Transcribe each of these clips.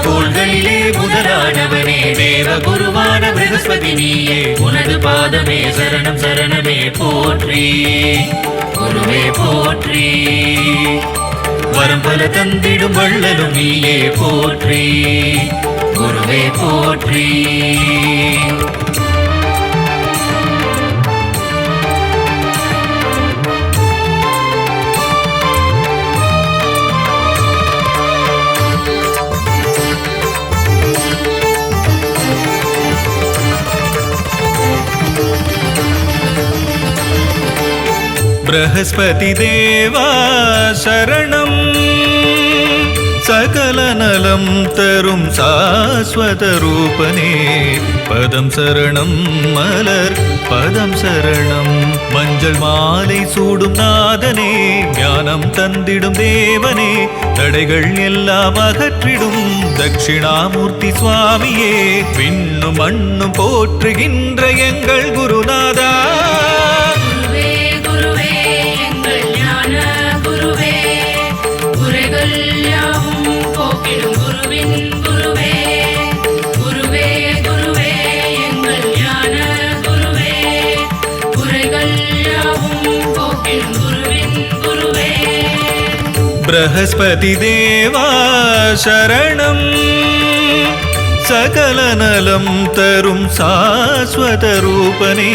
கோள்களிலே முதலானவனே தேவகுருவான பிரகஸ்பதி நீயே உனது பாதமே சரணம் சரணமே போற்றி குருவே போற்றி வரம் பல தந்திடும் வள்ளலும் நீயே போற்றி குருவே போற்றி बृहस्पति देवा शरणं सकल नलं तरुं शाश्वत रूपने पदं शरणं मलर पदं शरणं मञ्जल माலை சூடும் நாதனே ஞானம் தந்திடும் தேவனே தடைகள் எல்லாம் அகற்றிடும் தட்சிணாமூர்த்தி சுவாமியே விண்ணும் மண்ணும் போற்றுகின்ற எங்கள் குருநாதா बृहस्पति देवा शरणं सकल नलं तरुं शाश्वत रूपने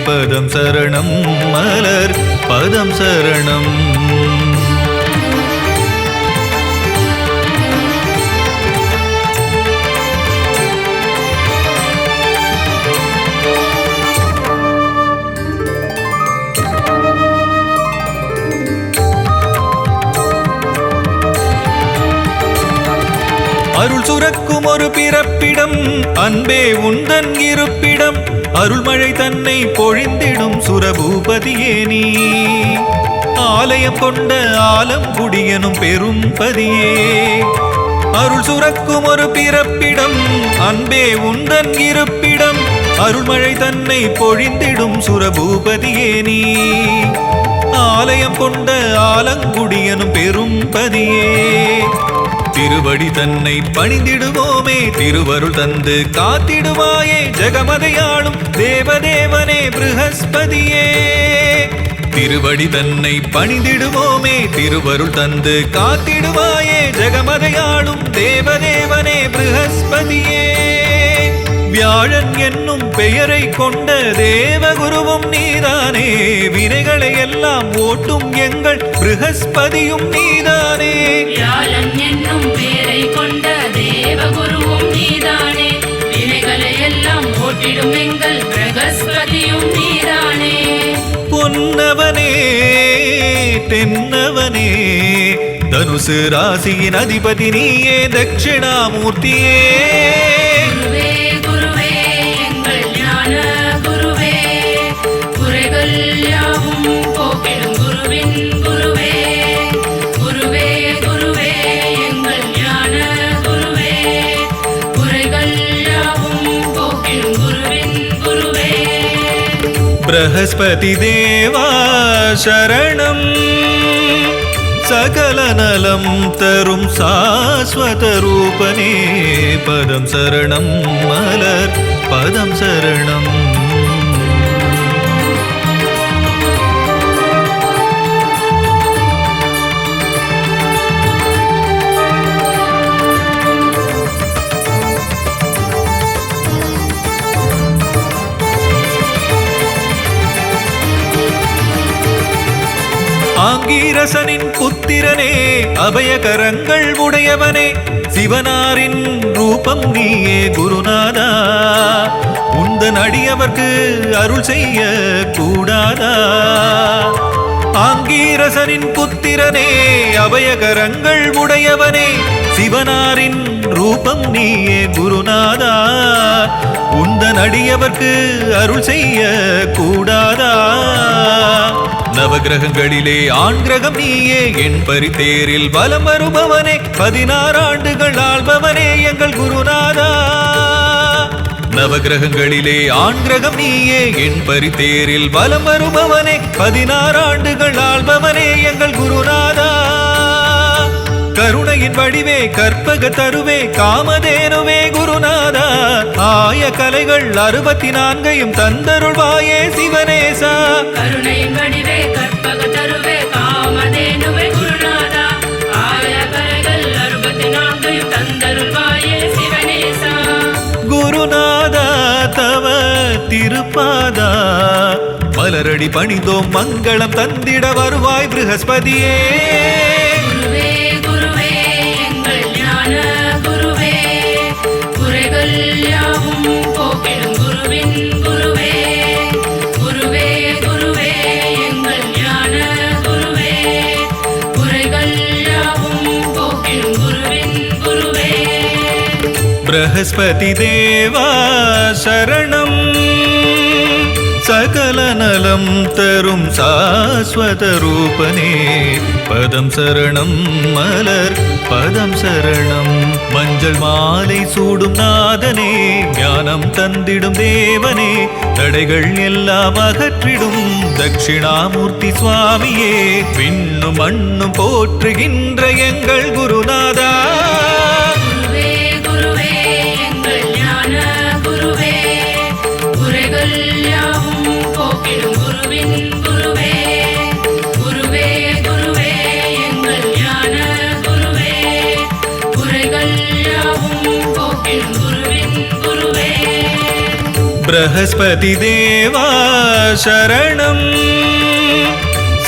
पदं शरणं मलर पदं शरणं அருள் சுரக்கும் ஒரு பிறப்பிடம் அன்பே உந்தன் இருப்பிடம் அருள்மழை தன்னை பொழிந்திடும் சுரபூபதியே நீ ஆலயம் கொண்ட ஆலம் குடியனும் பெரும் பதியே அருள் சுரக்கும் ஒரு பிறப்பிடம் அன்பே உந்தன் இருப்பிடம் அருள்மழை தன்னை பொழிந்திடும் சுரபூபதியே நீ ஆலயம் கொண்ட ஆலங்குடியனும் பெரும் பதியே திருவடி தன்னை பணிந்திடுவோமே திருவருள் தந்து காத்திடுவாயே ஜெகமதையாளும் தேவதேவனே ப்ரஹஸ்பதியே திருவடி தன்னை பணிந்திடுவோமே திருவருள் தந்து காத்திடுவாயே ஜெகமதையாளும் தேவதேவனே ப்ரஹஸ்பதியே வியாழன் என்னும் பெயரை கொண்ட தேவகுருவும் நீதானே வினைகளை எல்லாம் ஓட்டும் எங்கள் ப்ரஹஸ்பதியும் நீதானே வியாழன் என்னும் பெயரை கொண்ட தேவகுருவும் நீதானே வினைகளை எல்லாம் ஓட்டிடும் எங்கள் ப்ரஹஸ்பதியும் நீதானே பொன்னவனே தென்னவனே தனுசு ராசியின் அதிபதி நீயே தட்சிணாமூர்த்தியே बृहस्पति देवा शरणं सकल नलं तरुं शाश्वत रूपने पदं शरणं मलर पदं शरणं ஆங்கீரசனின் புத்திரனே அபயகரங்கள் உடையவனே சிவனாரின் ரூபம் நீயே குருநாதா உந்தன் அடியவர்க்கு அருள் செய்ய கூடாதா ஆங்கீரசனின் புத்திரனே அபயகரங்கள் உடையவனே சிவனாரின் ரூபம் நீயே குருநாதா உந்தன் அடியவர்க்கு அருள் செய்ய கூடாதா நவகிரகங்களிலே ஆண் கிரகம் நீயே என் பரிதேரில் வலம் வருபவனே 16 ஆண்டுகள் ஆள்பவனே எங்கள் குருநாதா நவகிரகங்களிலே ஆண் கிரகம் நீயே என் பரிதேரில் வலம் வருபவனே 16 ஆண்டுகள் ஆள்பவனே எங்கள் குருநாதா கருணையின் வடிவே கற்பக தருவே காமதேனுவே குருநாதா ஆய கலைகள் 64 தந்தருள்வாயே சிவனேசா கருணையின் வடிவே கற்பக தருவே காமதேனுவே குருநாதா ஆய கலைகள் 64 தந்தருள்வாயே சிவனேசா குருநாதா தவ திருப்பாதா மலரடி பணிந்தோம் மங்களம் தந்திட வருவாய் ப்ரஹஸ்பதியே குருவே குருவே எங்கள் ஞான குருவே குறைகள் யாவும் போக்கிடும் குருவின் குருவே குருவே குருவே எங்கள் ஞான குருவே குறைகள் யாவும் போக்கிடும் குருவின் குருவே ப்ரஹஸ்பதி தேவா சரணம் சகல நலம் தரும் சாஸ்வத ரூபனே பதம் சரணம் மலர் பதம் சரணம் மஞ்சள் மாலை சூடும் நாதனே ஞானம் தந்திடும் தேவனே தடைகள் எல்லாம் அகற்றிடும் தட்சிணாமூர்த்தி சுவாமியே விண்ணும் மண்ணும் போற்றுகின்ற எங்கள் குருநாதா குருவே குருவே எங்கள் ஞான குருவே குறைகள் யாவும் போக்கிடும் குருவின் குருவே குருவே குருவே எங்கள் ஞான குருவே குறைகள் யாவும் போக்கிடும் குருவின் குருவே ப்ரஹஸ்பதி தேவா சரணம்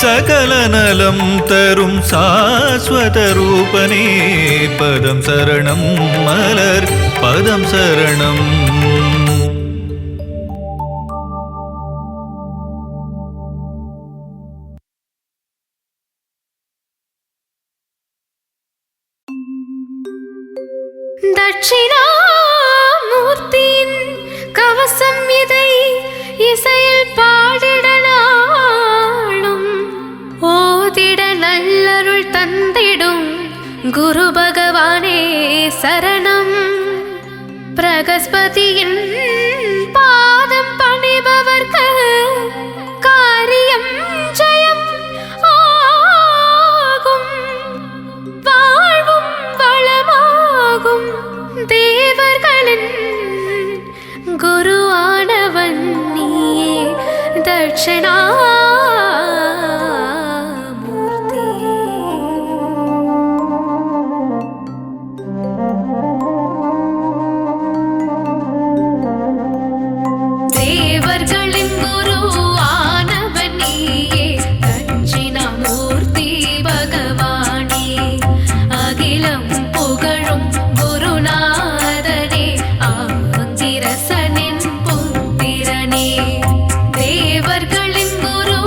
சகல நலம் தரும் சாஸ்வத ரூபனே பதம் சரணம் மலர் பதம் சரணம் தட்சிணாமூர்த்தியின் கவசம் இதை இசையில் பாடிடனாலும் ஓதிட நல்லருள் தந்திடும் குரு பகவானே சரணம் பிரகஸ்பதியின் பாதம் பணிபவர்க்கு காரியம் ஜெயம் ஆகும் வாழ்வும் வளமாகும் தேவர்களின் குருவானவன் நீயே தட்சிணாமூர்த்தி தேவர்களின் குருவானவன் நீயே தட்சிணாமூர்த்தி பகவானே அகிலம் புகழும் குருநாதனே ஆங்கிரசனின் புத்திரனே தேவர்களின் குரு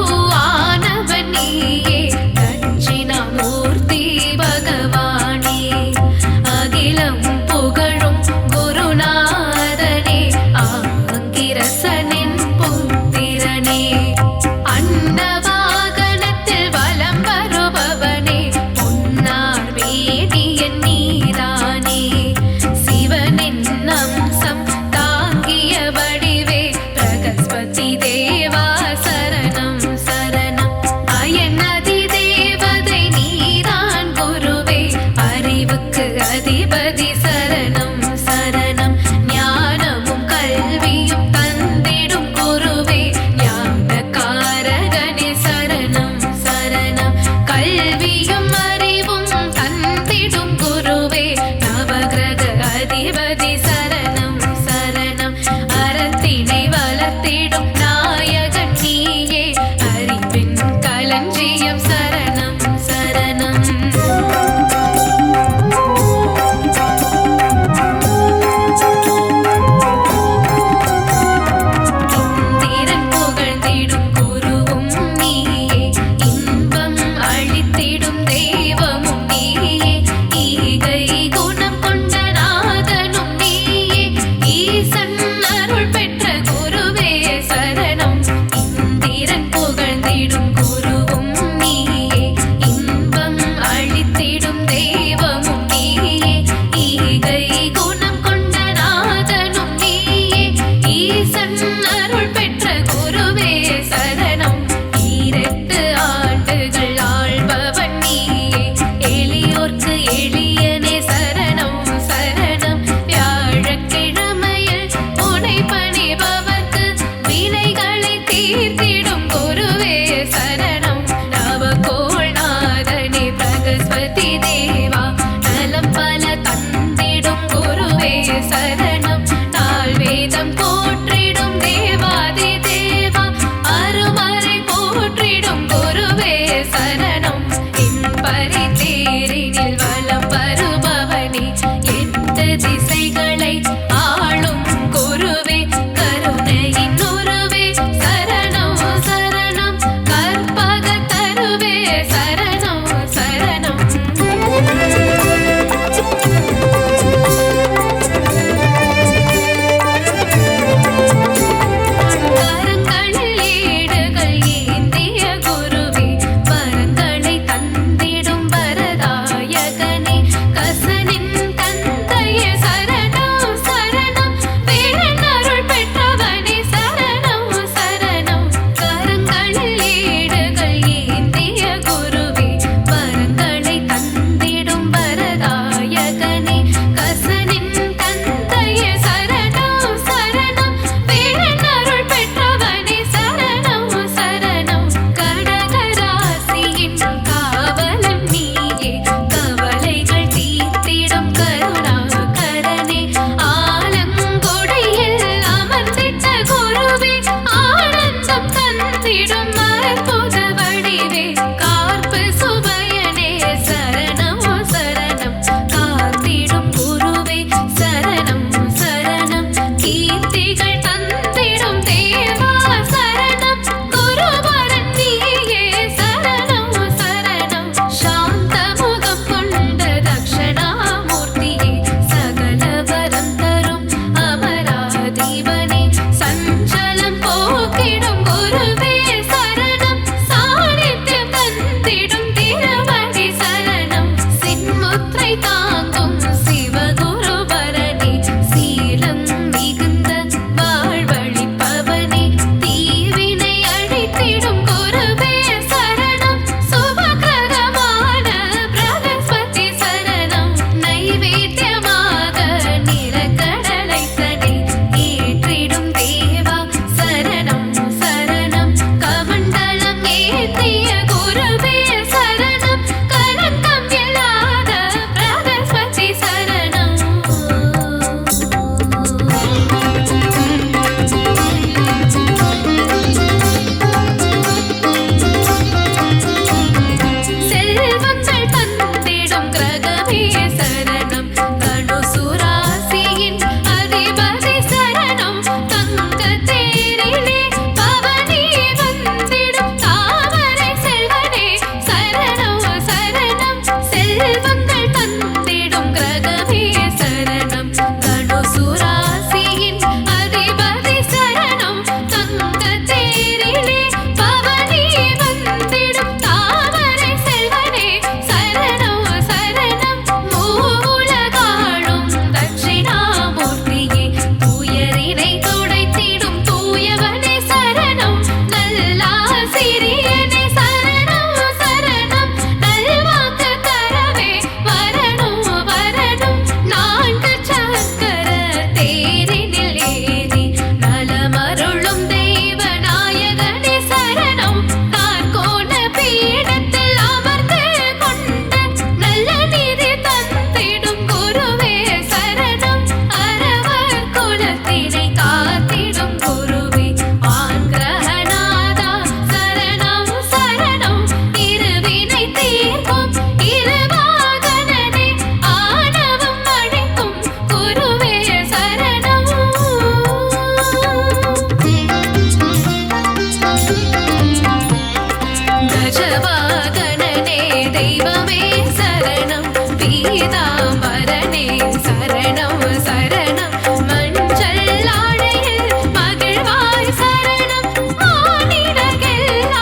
பீதாம்பரனே சரணம் சரணம் மஞ்சள் ஆடையில் மகிழ்வாய் சரணம் மானிடர்க்கெல்லாம்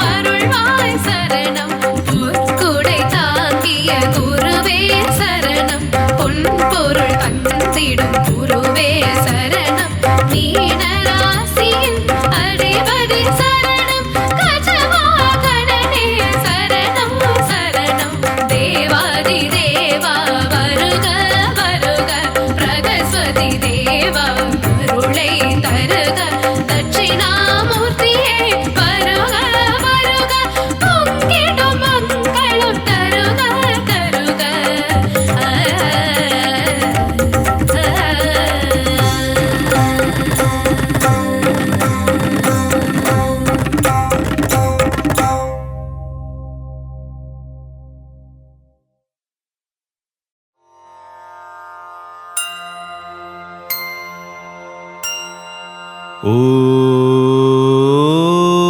அருள்வாய் சரணம் பொற்குடை தாங்கிய குருவே சரணம் பொன்பொருள் தந்திடும் குருவே சரணம் மீனராசியின் அதிபதி சரணம் கஜவாகனனே சரணம் சரணம் தேவாதி தேவா வருக வருக பிரகஸ்பதி தேவா அருளை தருக தட்சிணாமூர்த்தியே வருக வருக பொங்கிடும் மங்களம் தருக தருக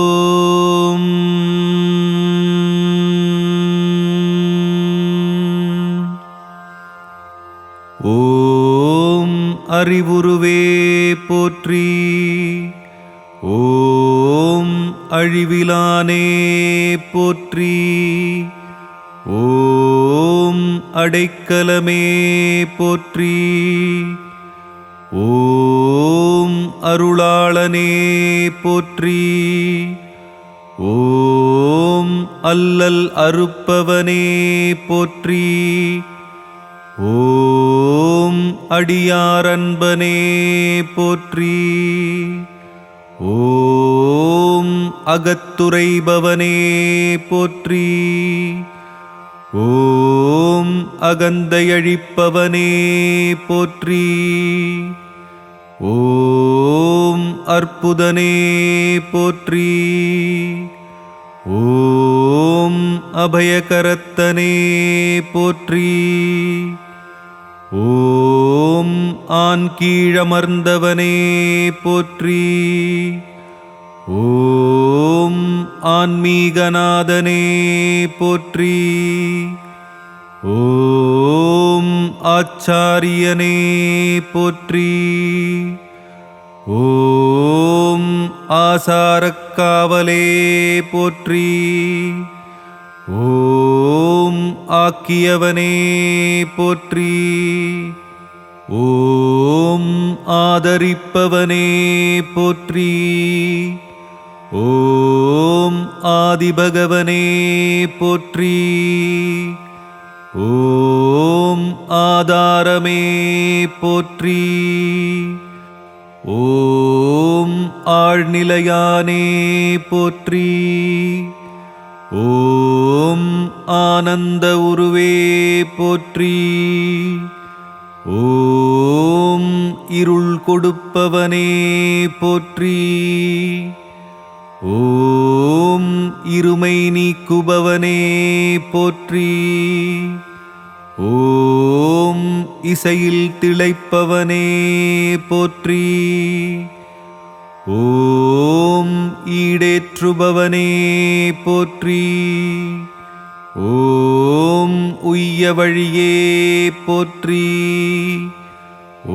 ஓம் ஓம் அறிவுருவே போற்றி. ஓம் அழிவிலானே போற்றி. ஓம் அடைக்கலமே போற்றி. ஓம் அருளாளனே போற்றி. ஓம் அல்லல் அறுப்பவனே போற்றி. ஓம் அடியாரன்பனே போற்றி. ஓம் அகத்துரைபவனே போற்றி. ஓம் அகந்தையழிப்பவனே போற்றி. ஓம் அற்புதனே போற்றி. ஓம் அபயகரத்தனே போற்றி. ஓம் ஆன் கீழமர்ந்தவனே போற்றி. ஓம் ஆன்மீகநாதனே போற்றி. ஓம் ஆச்சாரியனே போற்றி. ஓம் ஆசாரக்காவலே போற்றி. ஓம் ஆக்கியவனே போற்றி. ஓம் ஆதரிப்பவனே போற்றி. ஓம் ஆதிபகவனே போற்றி. ஓம் ஆதாரமே போற்றி. ஓம் ஆழ்நிலையானே போற்றி. ஓம் ஆனந்த உருவே போற்றி. ஓம் இருள் கொடுப்பவனே போற்றி. ஓம் இருமை நீக்குபவனே போற்றி. ஓம் இசையில் திளைப்பவனே போற்றி. ஓம் ஈடேற்றுபவனே போற்றி. ஓம் உய்ய வழியே போற்றி.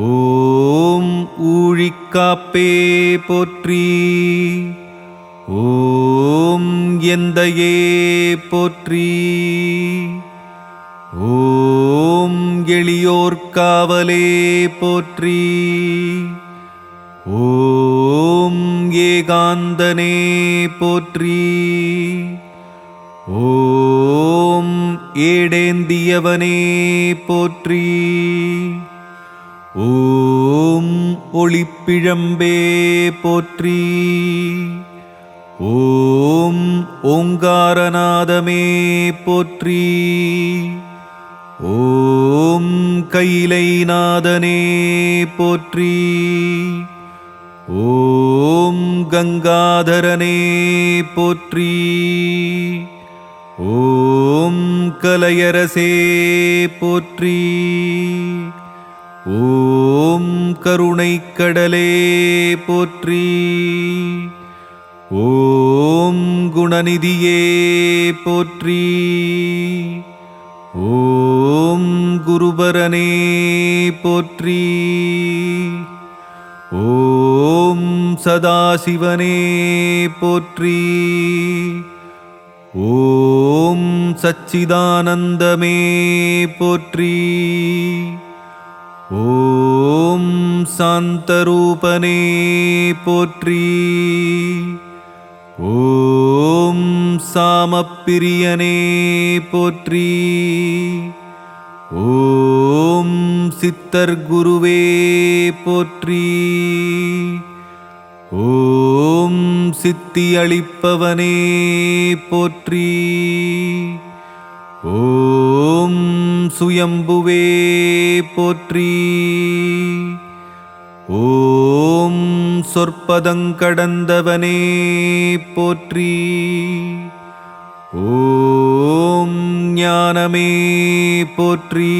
ஓம் ஊழிக்காப்பே போற்றி. ஓம் எந்தையே போற்றி. ஓம் எளியோர்காவலே போற்றி. ஓம் ஏகாந்தனே போற்றி. ஓம் ஏடேந்தியவனே போற்றி. ஓம் ஒளிப்பிழம்பே போற்றி. ஓம் ஓங்காரநாதமே போற்றி. ஓம் கைலைநாதனே போற்றி. ஓம் கங்காதரனே போற்றி. ஓம் கலையரசே போற்றி. ஓம் கருணைக்கடலே போற்றி. ஓம் குணநிதியே போற்றி. ஓம் குருபரனே போற்றி. ஓம் சதாசிவனே போற்றி. ஓம் சச்சிதானந்தமே போற்றி. ஓம் சாந்தரூபனே போற்றி. ஓம் சாமப்பிரியனே போற்றி. ஓம் சித்தர் குருவே போற்றி. ஓம் சித்தி அளிப்பவனே போற்றி. ஓம் சுயம்புவே போற்றி. ஓம் சொற்பதங்கடந்தவனே போற்றி. ஓம் ஞானமே போற்றி.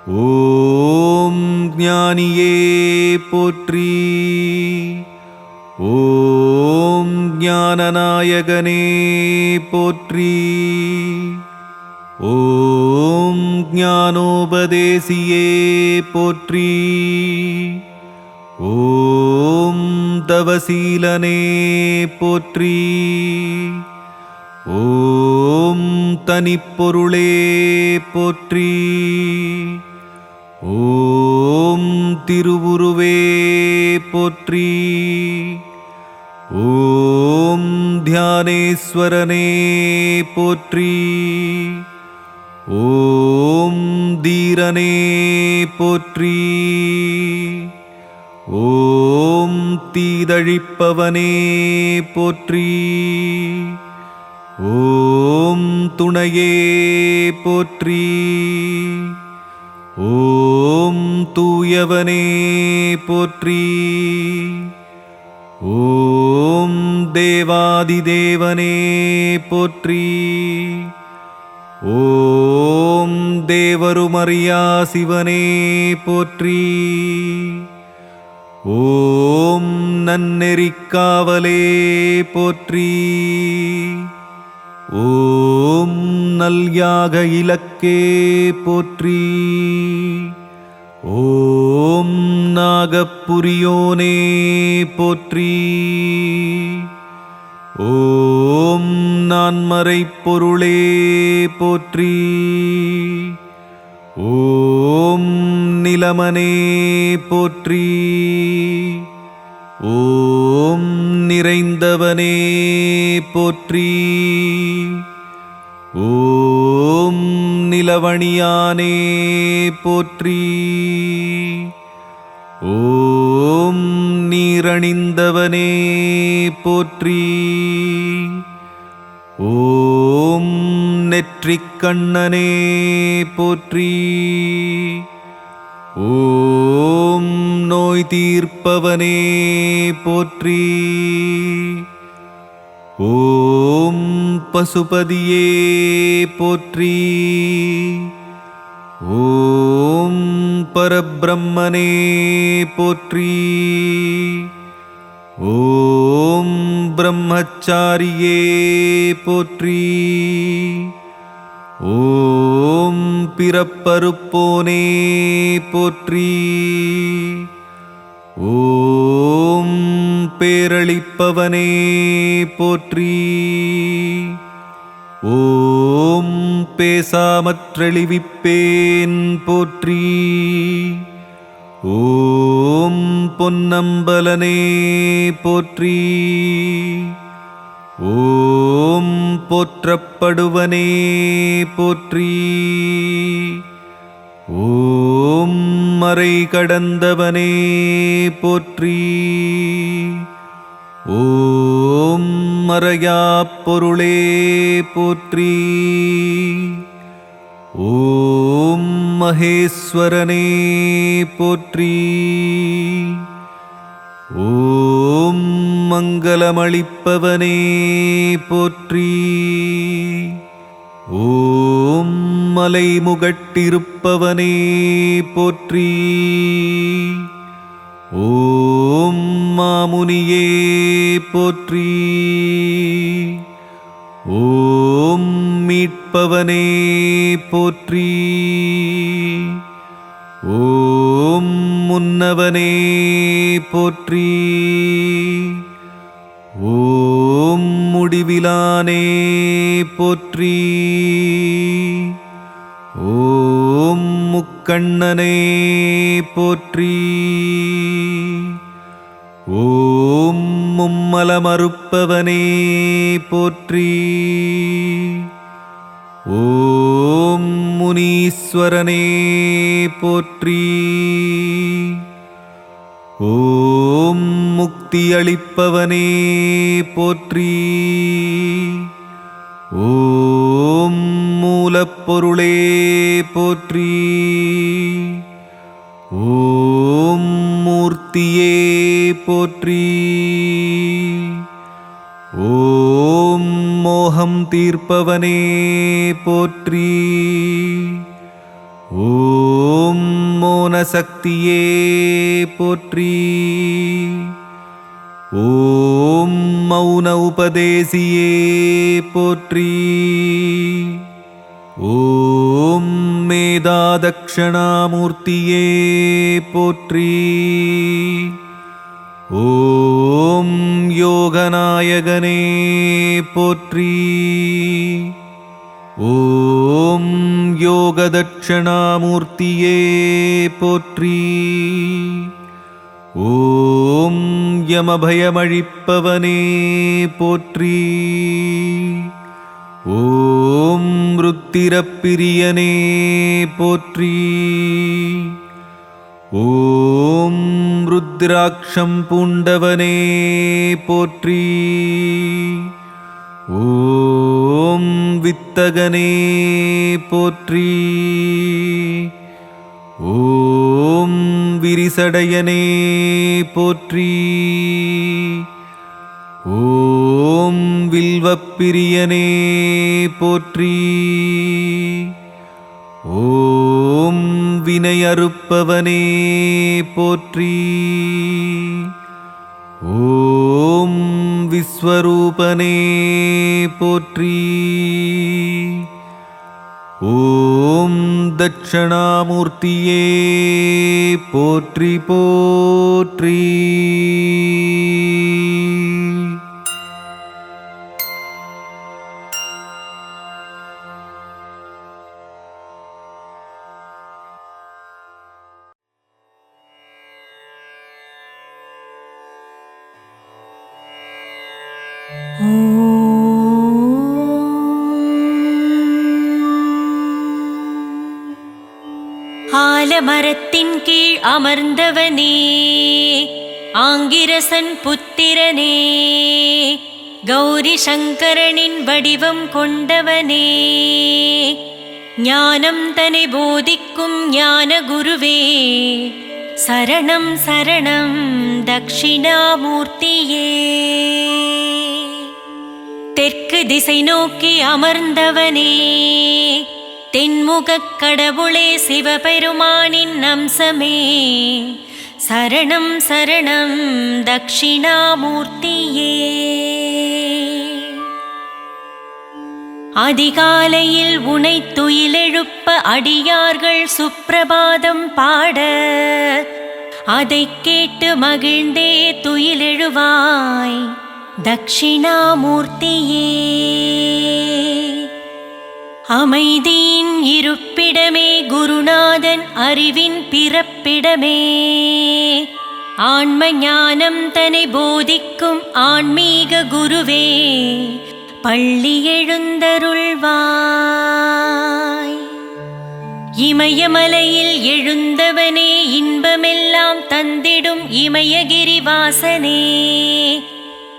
ஓம் ஞானியே போற்றி. ஓம் ஞானநாயகனே போற்றி. ஓம் ஞானோபதேசியே போற்றி. ஓம் தவசீலனே போற்றி. ஓம் தனிப்பொருளே போற்றி. ஓம் திருவுருவே போற்றி. ஓம் தியானேஸ்வரனே போற்றி. ஓம் தீரனே போற்றி. ஓம் தீதழிப்பவனே போற்றி. ஓம் துணையே போற்றி. ஓம் தூயவனே போற்றி. ஓம் தேவாதிதேவனே போற்றி. ஓம் தேவருமறியா சிவனே போற்றி. ஓம் நன்னெறிக்காவலே போற்றி. ஓம் நல்யாக இலக்கே போற்றி. ஓம் நாகப்புரியோனே போற்றி. ஓம் நான்மறைப் பொருளே போற்றி. ஓம் நிலமனே போற்றி. ஓம் நிறைந்தவனே போற்றி. ஓம் நிலவணியானே போற்றி. ஓம் நீரணிந்தவனே போற்றி. ஓம் நெற்றிக்கண்ணனே போற்றி. ஓம் நோய் தீர்ப்பவனே போற்றி. ஓம் பசுபதியே போற்றி. ஓம் பரபிரம்மனே போற்றி. ஓம் பிரம்மச்சாரியே போற்றி. ஓம் பிறப்பறுப்போனே போற்றி. ஓம் பேரளிப்பவனே போற்றி. ஓம் பேசாமற்றெளிவிப்பேன் போற்றி. ஓம் பொன்னம்பலனே போற்றி. ஓம் போற்றப்படுவனே போற்றி. ஓம் மறை கடந்தவனே போற்றி. ஓம் மறையாப் பொருளே போற்றி. ஓம் மகேஸ்வரனே போற்றி. ஓம் மங்களமளிப்பவனே போற்றி. ஓம் மலைமுகட்டிருப்பவனே போற்றி. ஓம் மாமுனியே போற்றி. ஓம் மீட்ப அருப்பவனே போற்றி. ஓம் முன்னவனே போற்றி. ஓம் முடிவிலானே போற்றி. ஓம் முக்கண்ணனே போற்றி. ஓம் மும்மலமறுப்பவனே போற்றி. ஓம் முனீஸ்வரனே போற்றி. ஓம் முக்தியளிப்பவனே போற்றி. ஓம் மூலப்பொருளே போற்றி. ஓம் மூர்த்தியே போற்றி. ஓம் மோகம் தீர்ப்பவனே போற்றி. ஓம் மோனசக்தியே போற்றி. ஓம் மௌன உபதேசியே போற்றி. ஓம் மேதாதக்ஷணாமூர்த்தியே போற்றி. ஓம் யோகநாயகனே போற்றி. ஓம் யோகதட்சணாமூர்த்தியே போற்றி. ஓம் யமபயமழிப்பவனே போற்றி. ஓம் ருத்திரப்பிரியனே போற்றி. ஓம் ருத்ராட்சம் பூண்டவனே போற்றி. ஓம் வித்தகனே போற்றி. ஓம் விரிசடையனே போற்றி. ஓம் வில்வப்பிரியனே போற்றி. ஓம் வினையறுப்பவனே போற்றி. ஓம் விஸ்வரூபனே போற்றி. ஓம் தட்சணாமூர்த்தியே போற்றி போற்றி. ஆலமரத்தின் கீழ் அமர்ந்தவனே, ஆங்கிரசன் புத்திரனே, கௌரி சங்கரனின் வடிவம் கொண்டவனே, ஞானம் தனை போதிக்கும் ஞான குருவே, சரணம் சரணம் தக்ஷிணாமூர்த்தியே. தெற்கு திசை நோக்கி அமர்ந்தவனே, தென்முகக் கடவுளே, சிவபெருமானின் அம்சமே, சரணம் சரணம் தக்ஷிணாமூர்த்தியே. அதிகாலையில் உனை துயிலெழுப்ப அடியார்கள் சுப்பிரபாதம் பாட, அதைக் கேட்டு மகிழ்ந்தே துயிலெழுவாய் தக்ஷிணாமூர்த்தியே. அமைதியின் இருப்பிடமே, குருநாதன் அறிவின் பிறப்பிடமே, ஆன்ம ஞானம் தனை போதிக்கும் ஆன்மீக குருவே, பள்ளி எழுந்தருள்வாய். இமயமலையில் எழுந்தவனே, இன்பமெல்லாம் தந்திடும் இமயகிரிவாசனே,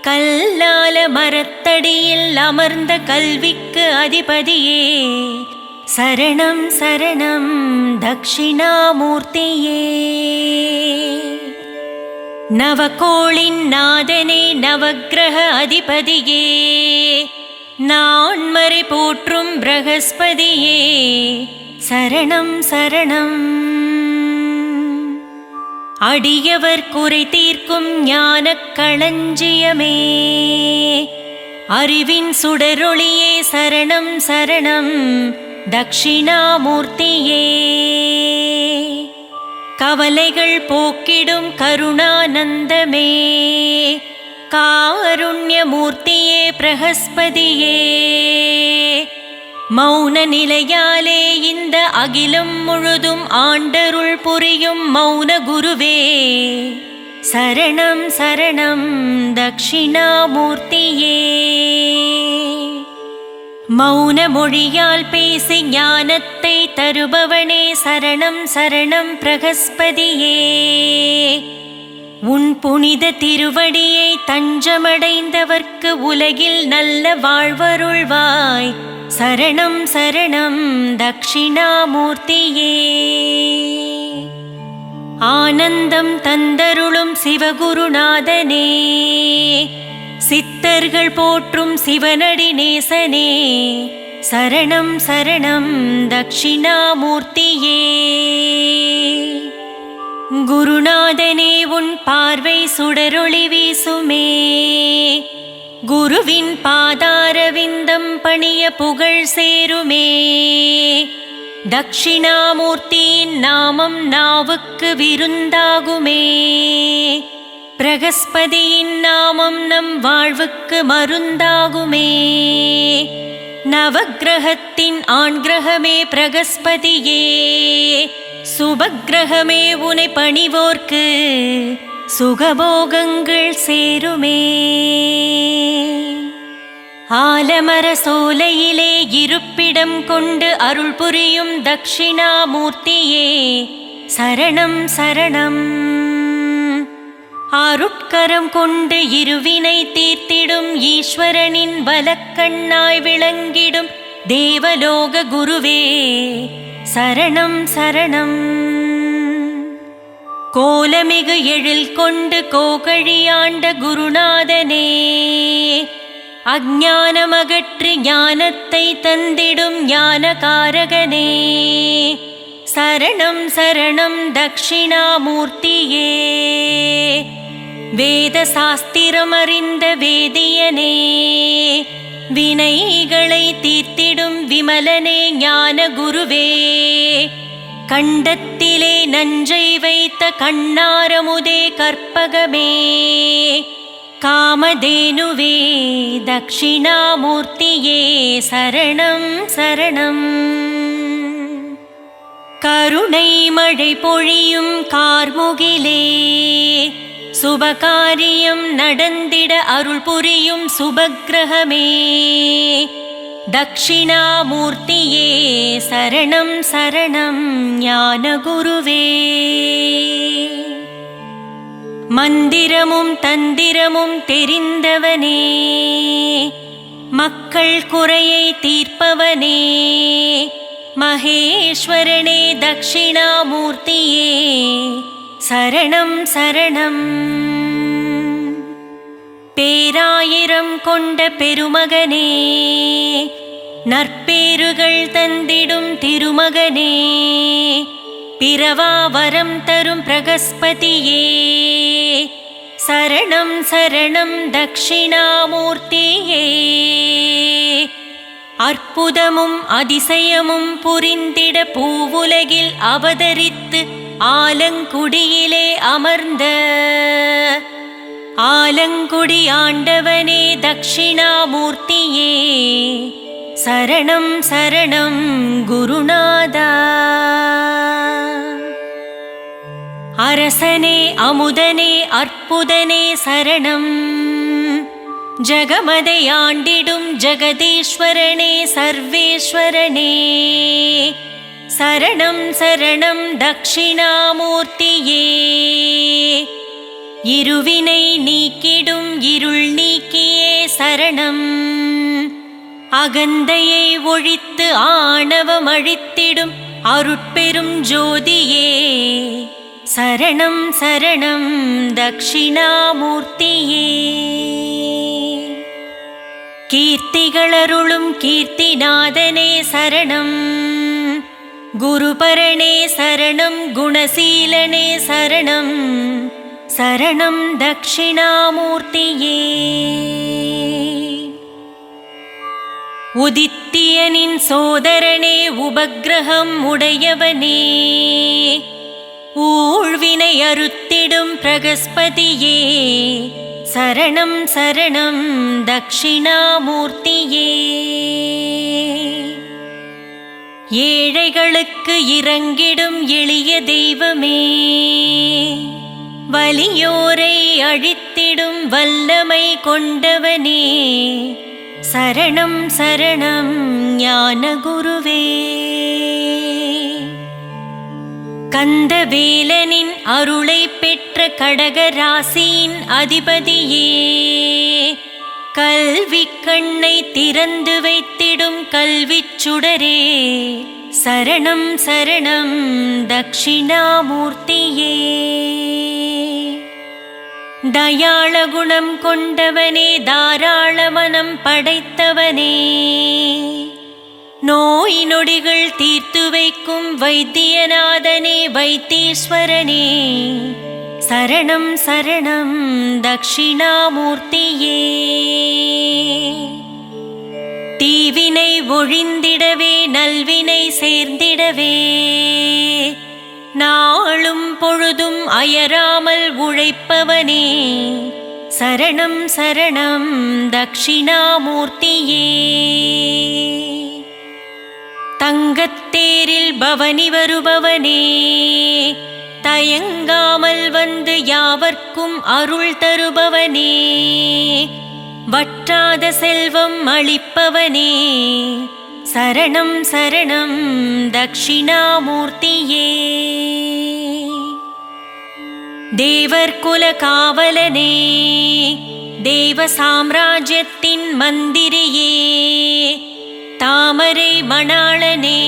கல்லால மரத்தடியில் அமர்ந்த கல்விக்கு அதிபதியே, சரணம் சரணம் தக்ஷிணாமூர்த்தியே. நவகோளின் நாதனே, நவக்கிரக அதிபதியே, நான்மறை போற்றும் பிரகஸ்பதியே, சரணம் சரணம். அடியவர் குறை தீர்க்கும் ஞானக் களஞ்சியமே, அறிவின் சுடரொளியே சரணம் சரணம் தக்ஷிணாமூர்த்தியே. கவலைகள் போக்கிடும் கருணானந்தமே காருண்யமூர்த்தியே பிரகஸ்பதியே. மௌன நிலையாலே இந்த அகிலம் முழுதும் ஆண்டருள் புரியும் மௌன குருவே சரணம் சரணம் தக்ஷிணாமூர்த்தியே. மௌன மொழியால் பேசி ஞானத்தை தருபவனே சரணம் சரணம் பிரகஸ்பதியே. உன் புனித திருவடியை தஞ்சமடைந்தவர்க்கு உலகில் நல்ல வாழ்வருள்வாய் சரணம் சரணம் தக்ஷிணாமூர்த்தியே. ஆனந்தம் தந்தருளும் சிவகுருநாதனே சித்தர்கள் போற்றும் சிவனடி நேசனே சரணம் சரணம் தக்ஷிணாமூர்த்தியே. குருநாதனே உன் பார்வை சுடரொளி வீசுமே குருவின் பாதாரவிந்தம் பணிய புகழ் சேருமே. தக்ஷிணாமூர்த்தியின் நாமம் நாவுக்கு விருந்தாகுமே. பிரகஸ்பதியின் நாமம் நம் வாழ்வுக்கு மருந்தாகுமே. நவக்கிரகத்தின் ஆண் கிரகமே பிரகஸ்பதியே. சுபக்கிரகமே உனை பணிவோர்க்கு சுகபோகங்கள் சேருமே. ஆலமர சோலையிலே இருப்பிடம் கொண்டு அருள் புரியும் தக்ஷிணாமூர்த்தியே சரணம் சரணம். அருட்கரம் கொண்டு இருவினை தீர்த்திடும் ஈஸ்வரனின் வலக்கண்ணாய் விளங்கிடும் தேவலோக குருவே சரணம் சரணம். கோலமிகு எழில் கொண்டு கோகழியாண்ட குருநாதனே அஞ்ஞானமகற்றி ஞானத்தை தந்திடும் ஞானகாரகனே சரணம் சரணம் தக்ஷிணாமூர்த்தியே. வேத சாஸ்திரம் அறிந்த வேதியனே வினைகளை தீர்த்திடும் விமலனே ஞான குருவே. கண்டத்திலே நஞ்சை வைத்த கண்ணாரமுதே கற்பகமே காமதேனுவே தக்ஷிணாமூர்த்தியே சரணம் சரணம். கருணை மழை பொழியும் கார்முகிலே சுபகாரியம் நடந்திட அருள் புரியும் சுபக்கிரகமே தக்ஷிணாமூர்த்தியே சரணம் சரணம் ஞானகுருவே. மந்திரமும் தந்திரமும் தெரிந்தவனே மக்கள் குறையை தீர்ப்பவனே மகேஸ்வரனே தக்ஷிணாமூர்த்தியே சரணம் சரணம். பேராயிரம் கொண்ட பெருமகனே நற்பேறுகள் தந்திடும் திருமகனே பிறவா வரம் தரும் பிரகஸ்பதியே சரணம் சரணம் தக்ஷிணாமூர்த்தியே. அற்புதமும் அதிசயமும் புரிந்திட பூவுலகில் அவதரித்து ஆலங்குடியிலே அமர்ந்த ஆலங்குடி ஆண்டவனே தக்ஷிணாமூர்த்தியே சரணம் சரணம் குருநாதா. அரசனே அமுதனே அற்புதனே சரணம். ஜகமதை ஆண்டிடும் ஜகதீஸ்வரனே சர்வேஸ்வரனே சரணம் சரணம் தக்ஷிணாமூர்த்தியே. இருவினை நீக்கிடும் இருள் நீக்கியே சரணம். அகந்தையை ஒழித்து ஆணவம் அழித்திடும் அருட்பெரும் ஜோதியே சரணம் சரணம் தக்ஷிணாமூர்த்தியே. கீர்த்திகளருளும் கீர்த்திநாதனே சரணம். குருபரணே சரணம் குணசீலனே சரணம் சரணம் தக்ஷிணாமூர்த்தியே. உதித்தியனின் சோதரனே உபக்கிரகம் உடையவனே ஊழ்வினை அறுத்திடும் பிரகஸ்பதியே சரணம் சரணம் தக்ஷிணாமூர்த்தியே. ஏழைகளுக்கு இறங்கிடும் எளிய தெய்வமே வலியோரை அழித்திடும் வல்லமை கொண்டவனே சரணம் சரணம் ஞான குருவே. கந்தவேலனின் அருளை பெற்ற கடகராசியின் அதிபதியே கல்வி கண்ணை திறந்து வைத்திடும் கல்விச் சுடரே சரணம் சரணம் தக்ஷிணாமூர்த்தியே. தயாள குணம் கொண்டவனே தாராள மனம் படைத்தவனே நோய் நொடிகள் தீர்த்து வைக்கும் வைத்தியநாதனே வைத்தீஸ்வரனே சரணம் சரணம் தக்ஷிணாமூர்த்தியே. தீவினை ஒழிந்திடவே நல்வினை சேர்ந்திடவே நாளும் பொழுதும் அயராமல் உழைப்பவனே சரணம் சரணம் தக்ஷிணாமூர்த்தியே. தங்கத்தேரில் பவனி வருபவனே தயங்காமல் வந்து யாவர்க்கும் அருள் தருபவனே வற்றாத செல்வம் அளிப்பவனே சரணம் சரணம் தக்ஷிணாமூர்த்தியே. தேவர்குல காவலனே தேவ சாம்ராஜ்யத்தின் மந்திரியே தாமரை மணாளனே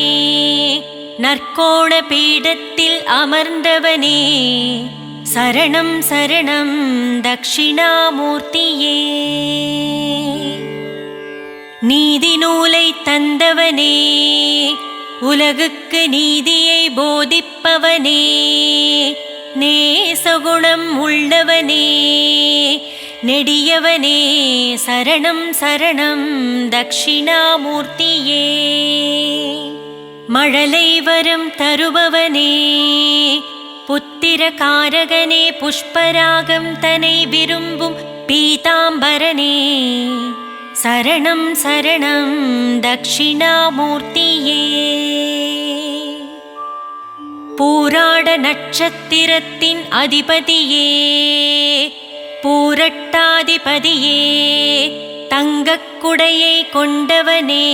நற்கோண பீடத்தில் அமர்ந்தவனே சரணம் சரணம் தக்ஷிணாமூர்த்தியே. நீதி நூலை தந்தவனே உலகுக்கு நீதியை போதிப்பவனே நேசகுணம் உள்ளவனே நெடியவனே சரணம் சரணம் தக்ஷிணாமூர்த்தியே. மழலை வரம் தருபவனே புத்திர காரகனே புஷ்பராகம் தனை விரும்பும் பீதாம்பரனே சரணம் சரணம் தக்ஷிணாமூர்த்தியே. பூராட நட்சத்திரத்தின் அதிபதியே பூரட்டாதிபதியே தங்கக்குடையை கொண்டவனே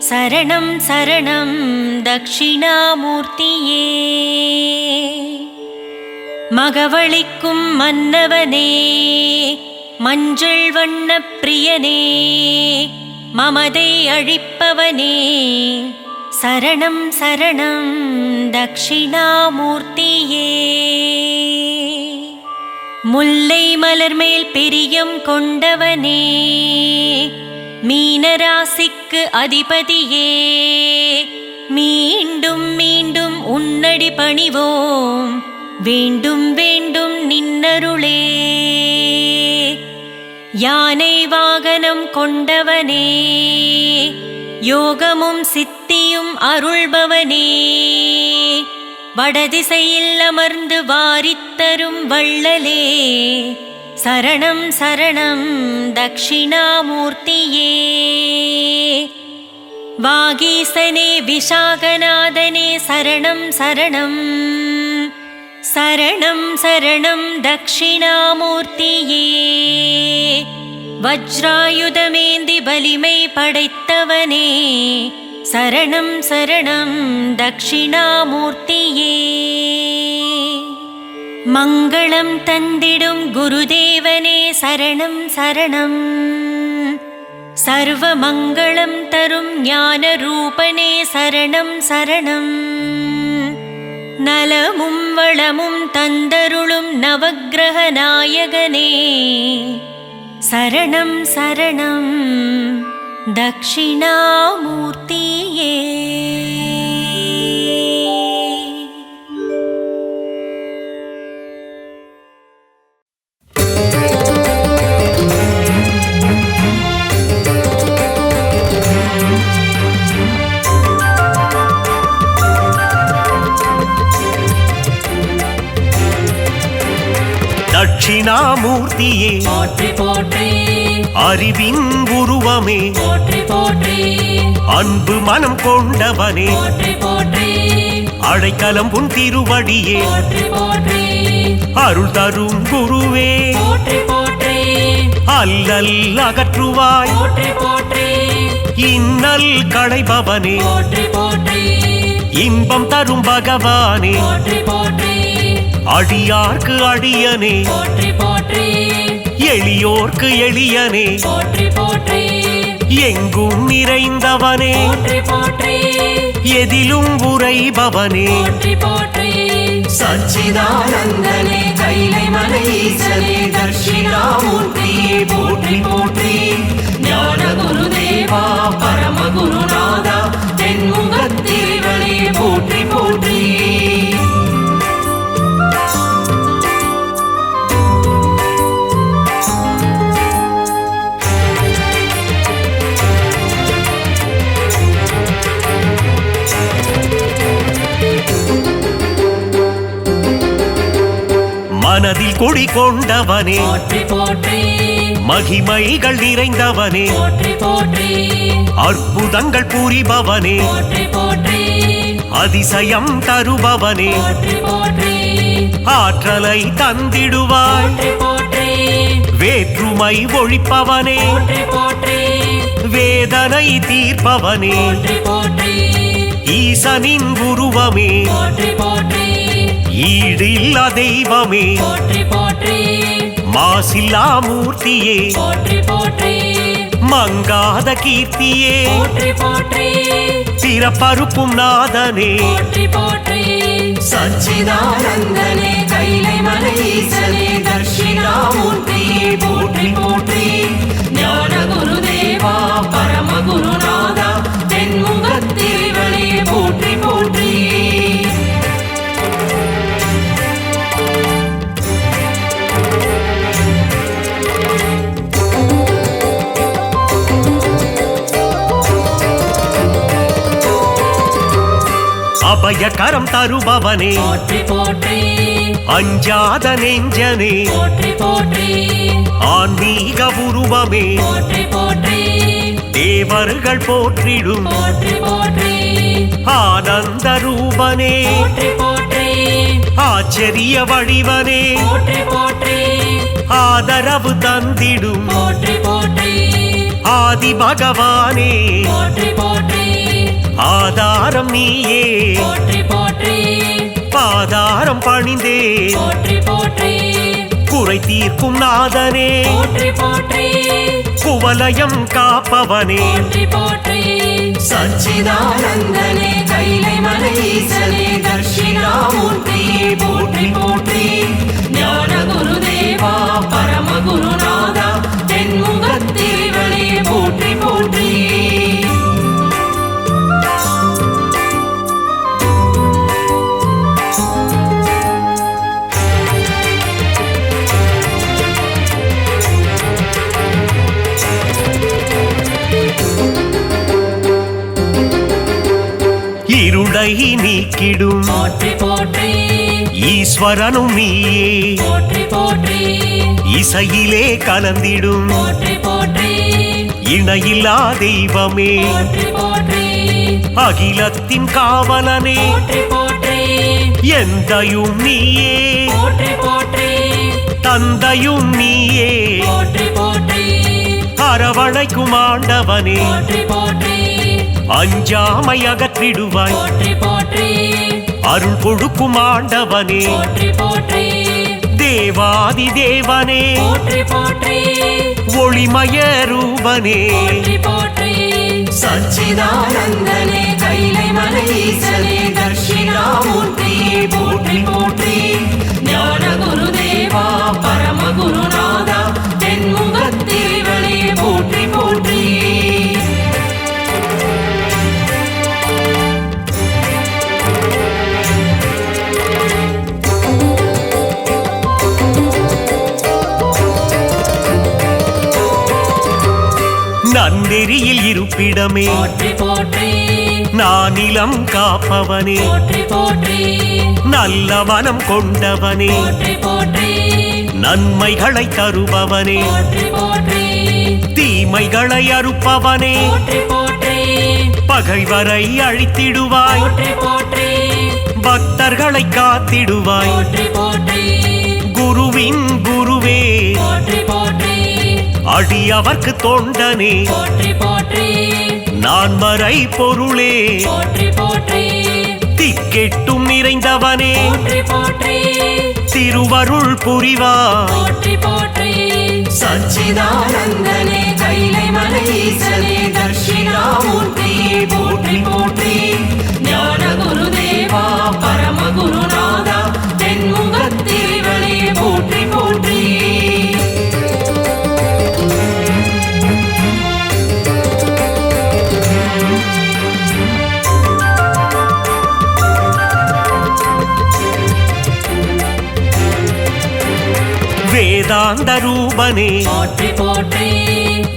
சரணம் சரணம் தக்ஷிணாமூர்த்தியே. மகவளிக்கும் மன்னவனே மஞ்சள் வண்ண பிரியனே மமதை அழிப்பவனே சரணம் சரணம் தக்ஷிணாமூர்த்தியே. முல்லை மலர் மேல் பிரியம் கொண்டவனே மீனராசிக்கு அதிபதியே மீண்டும் மீண்டும் உன்னடி பணிவோம் வேண்டும் வேண்டும் நின்னருளே. யானை வாகனம் கொண்டவனே யோகமும் சித்தியும் அருள்பவனே வடதிசையில் அமர்ந்து வாரித்தரும் வள்ளலே சரணம் சரணம் தக்ஷிணாமூர்த்தியே. வாகீசனே விஷாகநாதனே சரணம் சரணம் சரணம் சரணம் தக்ஷிணாமூர்த்தியே. வஜ்ராயுதமேந்தி வலிமை படைத்தவனே சரணம் சரணம் தக்ஷிணாமூர்த்தியே. மங்களம் தந்திடும் குருதேவனே சரணம் சரணம் சர்வ மங்களம் தரும் ஞான ரூபனே சரணம் சரணம். நலமும் வளமும் தந்தருளும் நவக்கிரக நாயகனே சரணம் சரணம் தக்ஷிணாமூர்த்தியே. தட்சிணாமூர்த்தியே போற்றி போற்றி அறிவின் உருவமே போற்றி போற்றி அன்பு மனம் கொண்டவனே போற்றி போற்றி அடைக்கலம் உன் திருவடியே போற்றி போற்றி அருள் தரும் குருவே போற்றி போற்றி அல்லல் அகற்றுவாய் போற்றி போற்றி இன்னல் களைபவனே போற்றி போற்றி இன்பம் தரும் பகவானே போற்றி போற்றி அடியார்க்கு அடியனே போற்றி போற்றி எளியோர்க்கு எளியனே போற்றி போற்றி எங்கும் நிறைந்தவனே போற்றி போற்றி எதிலும் உறைபவனே போற்றி போற்றி சச்சிதானந்தனே கைலை மலை ஈசனே தட்சிணாமூர்த்தியே போற்றி போற்றி ஞான குருதேவா பரம குருநாதா தென்முகத்திரிவனே போற்றி போற்றி மனதில் குடி கொண்டவனே போற்றி போற்றி மகிமைகள் நிறைந்தவனே போற்றி போற்றி அற்புதங்கள் புரிபவனே போற்றி போற்றி அதிசயம் தருபவனே போற்றி போற்றி ஆற்றலை தந்திடுவாய் போற்றி போற்றி வேற்றுமை ஒழிப்பவனே போற்றி போற்றி வேதனை தீர்ப்பவனே போற்றி போற்றி ஈசனின் உருவமே போற்றி போற்றி ஈடில்லா தெய்வமே போற்றி போற்றி மாசில்லா மூர்த்தியே போற்றி போற்றி மங்காத கீர்த்தியே போற்றி போற்றி சிறப்பறுப்பும் நாதனே போற்றி போற்றி சச்சிதானந்தனே கைலை மலை ஈசனே தட்சிணாமூர்த்தியே போற்றி போற்றி ஞான குருதேவா பரம குருநாதா தென்முகத்திரிவனே போற்றி போற்றி அபயகரம் தருபவனே போற்றி போற்றி அஞ்சாத நெஞ்சனே போற்றி போற்றி ஆன்மீக உருவமே போற்றி போற்றி தேவர்கள் போற்றிடும் போற்றி போற்றி ஆனந்த ரூபனே போற்றி போற்றி ஆச்சரிய வடிவனே போற்றி போற்றி ஆதரவு தந்திடும் போற்றி போற்றி ஆதி பகவானே போற்றி போற்றி ஆதாரம் நீயே போற்றி போற்றி பாதாரம் பணிந்தே போற்றி போற்றி குறை தீர்க்கும் நாதனே போற்றி போற்றி குவலயம் காப்பவனே போற்றி போற்றி சச்சிதானந்தனே கைலை மலை ஈசனே தட்சிணாமூர்த்தியே போற்றி போற்றி ஞான குருதேவா பரம குருநாதா தென்முகத்திரிவனே போற்றி போற்றி இருளை நீக்கிடும் போற்றி போற்றி ஈஸ்வரனும் நீயே போற்றி போற்றி இசையிலே கலந்திடும் போற்றி போற்றி இணையில்லா தெய்வமே போற்றி போற்றி அகிலத்தின் காவலனே போற்றி போற்றி எந்தையும் நீயே போற்றி போற்றி தந்தையும் நீயே போற்றி போற்றி அரவணைக்கும் ஆண்டவனே போற்றி போற்றி அஞ்சாமை அகற்றிடுவாய் போற்றி போற்றி அருள் கொடுக்கும் ஆண்டவனே போற்றி போற்றி தேவாதி தேவனே போற்றி போற்றி ஒளிமய ரூபனே போற்றி போற்றி சச்சிதானந்தனே கைலை மலை ஈசனே தட்சிணாமூர்த்தியே போற்றி போற்றி ஞான குருதேவா பரம குருநாதா தென்முகத்திரிவனே போற்றி போற்றி நன்னெறியில் இருப்பிடமே போற்றி போற்றி நானிலம் காப்பவனே போற்றி போற்றி நல்ல மனம் கொண்டவனே போற்றி போற்றி நன்மைகளை தருபவனே போற்றி போற்றி தீமைகளை அறுப்பவனே போற்றி போற்றி பகைவரை அழித்திடுவாய் போற்றி போற்றி பக்தர்களை காத்திடுவாய் போற்றி போற்றி குருவின் குருவே போற்றி போற்றி அடியவர்க்கு தொண்டனே போற்றி போற்றி நான் மறை பொருளே போற்றி போற்றி திக்கெட்டும் நிறைந்தவனே போற்றி போற்றி திருவருள் புரிவாய் போற்றி போற்றி சச்சிதானந்தனே கைலை மலை ஈசனே தட்சிணாமூர்த்தியே போற்றி போற்றி ஞான குருதேவா பரம குருநாதா தென்முகத்திரிவனே போற்றி போற்றி வேதாந்த ரூபனே போற்றி போற்றி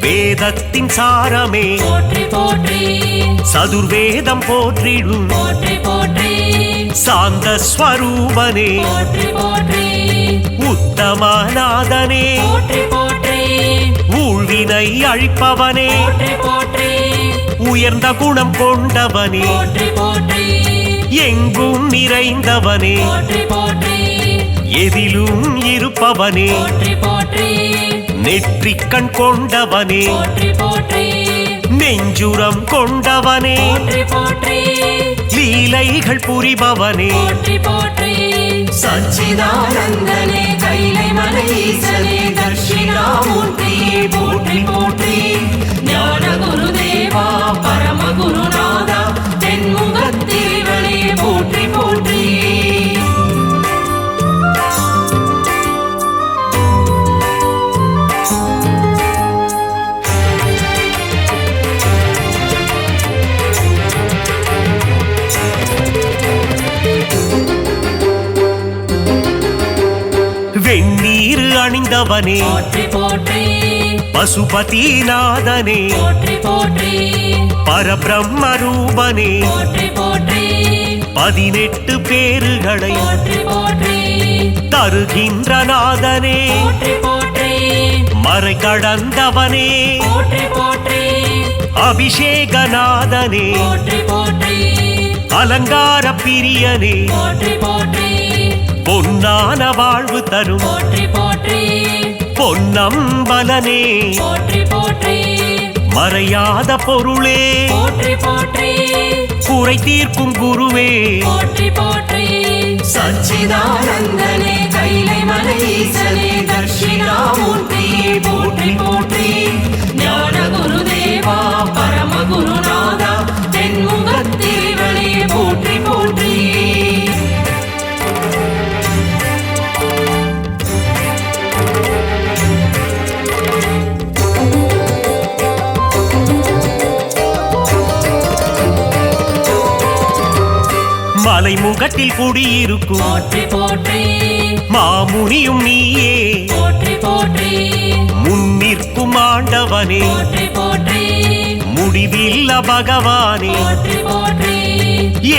வேதத்தின் சாரமே போற்றி போற்றி சதுர்வேதம் போற்றிடும் போற்றி போற்றி சாந்த ஸ்வரூபனே போற்றி போற்றி உத்தமநாதனே போற்றி போற்றி ஊழ்வினை அழிப்பவனே போற்றி போற்றி உயர்ந்த குணம் கொண்டவனே போற்றி போற்றி எங்கும் நிறைந்தவனே போற்றி போற்றி எதிலும் இருப்பவனே போற்றி போற்றி நெற்றிக்கண் கொண்டவனே போற்றி போற்றி நெஞ்சுரம் கொண்டவனே போற்றி போற்றி லீலைகள் புரிபவனே போற்றி போற்றி சச்சிதானந்தனே கைலை மலை ஈசனே தட்சிணாமூர்த்தியே போற்றி போற்றி ஞான குருதேவா பரம குருநாதா தென்முகத்திரிவனே போற்றி போற்றி வெண்ணீர் அணிந்தவனே போற்றி போற்றி பசுபதிநாதனே போற்றி போற்றி பரபிரம்ம ரூபனே போற்றி போற்றி 18 பேறுகளை போற்றி போற்றி தருகின்ற நாதனே போற்றி போற்றி மறை கடந்தவனே போற்றி போற்றி அபிஷேகநாதனே போற்றி போற்றி அலங்கார பிரியனே போற்றி போற்றி பொன்னான வாழ்வு தரும் போற்றி போற்றி பொன்னம்பலனே போற்றி போற்றி மறையாத பொருளே போற்றி போற்றி குறை தீர்க்கும் குருவே போற்றி போற்றி சச்சிதானந்தனே கைலை மலை ஈசனே தட்சிணாமூர்த்தியே போற்றி போற்றி ஞான குருதேவா பரம குருநாதா தென்முகத்திரிவனே போற்றி போற்றி மலைமுகத்தில் குடியிருக்கும் போற்றி போற்றி மாமுனியும் நீயே போற்றி போற்றி முன்னிற்கும் ஆண்டவனே போற்றி போற்றி முடிவில்ல பகவானே போற்றி போற்றி